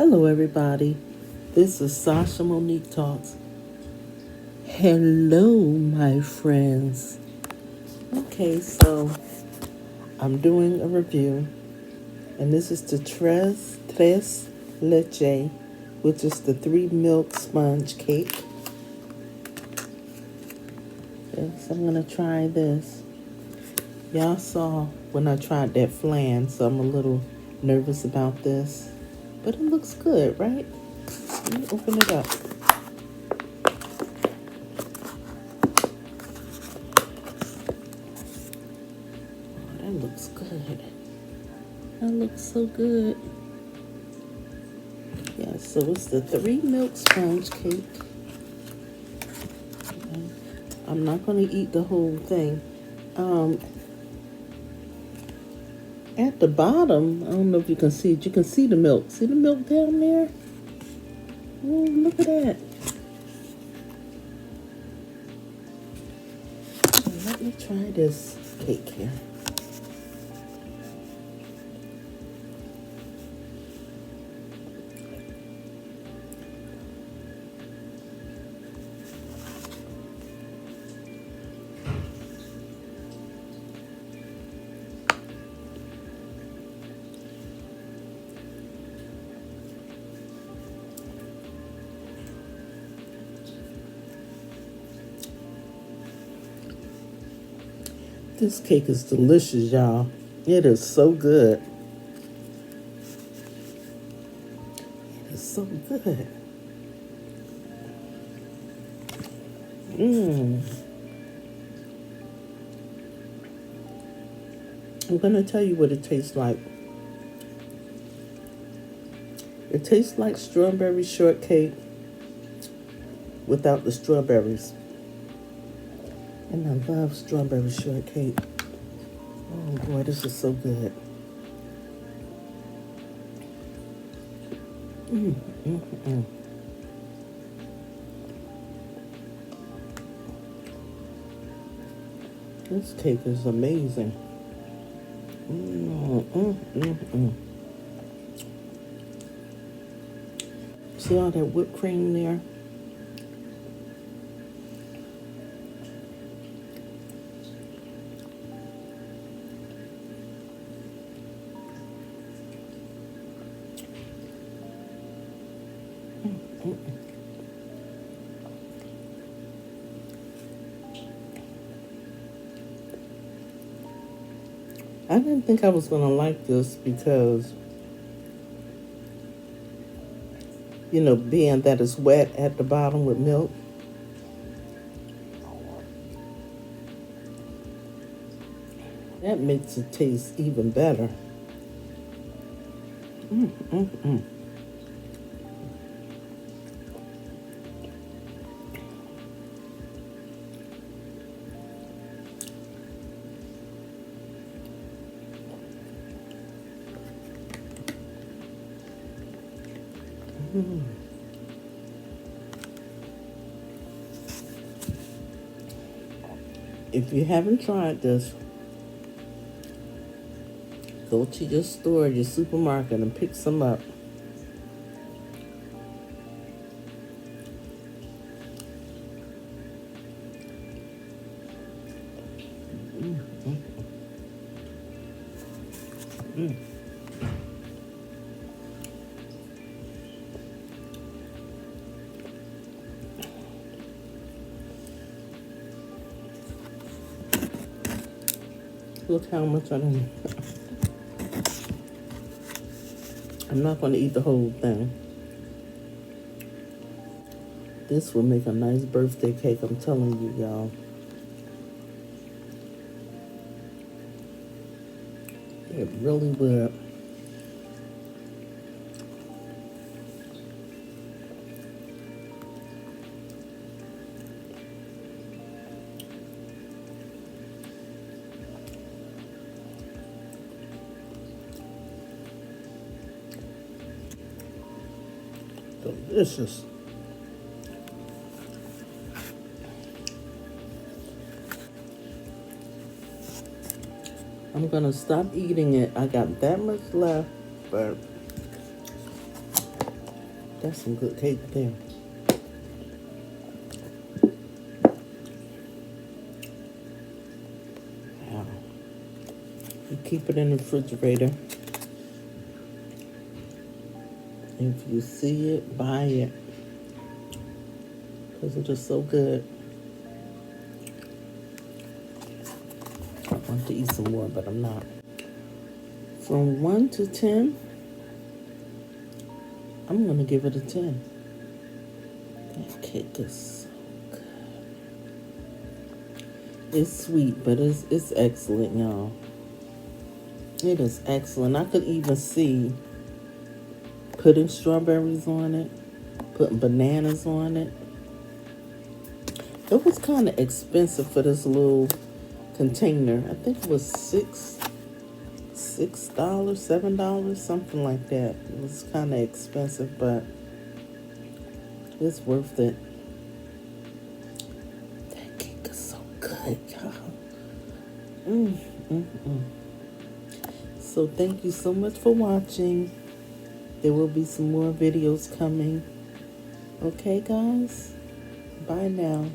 Hello, everybody. This is Sasha Monique Talks. Hello, my friends. Okay, so I'm doing a review, and this is the Tres Leche, which is the 3 milk sponge cake. Yes, I'm gonna try this. Y'all saw when I tried that flan, so I'm a little nervous about this, but it looks good, right? Let me open it up. Oh, that looks good. That looks so good. Yeah, so it's the 3 milk sponge cake. Okay. I'm not going to eat the whole thing. At the bottom, I don't know if you can see it. You can see the milk. See the milk down there? Oh, look at that. Let me try this cake here. This cake is delicious, y'all. It is so good. It is so good. I'm going to tell you what it tastes like. It tastes like strawberry shortcake without the strawberries. And I love strawberry shortcake. Oh boy, this is so good. This cake is amazing. See all that whipped cream there? I didn't think I was going to like this because, you know, being that it's wet at the bottom with milk. That makes it taste even better. If you haven't tried this, go to your store, your supermarket, and pick some up. Look how much I done. I'm not going to eat the whole thing. This will make a nice birthday cake, I'm telling you, y'all. It really would. Delicious. I'm gonna stop eating it. I got that much left, but That's some good cake there. Wow. You keep it in the refrigerator. If you see it, buy it. Because it is so good. I want to eat some more, but I'm not. From 1 to 10, I'm going to give it a 10. That cake is so good. It's sweet, but it's excellent, y'all. It is excellent. I could even see putting strawberries on it, putting bananas on it. It was kind of expensive for this little container. I think it was $6, $7, something like that. It was kind of expensive, but it's worth it. That cake is so good, y'all. So thank you so much for watching. There will be some more videos coming. Okay, guys? Bye now.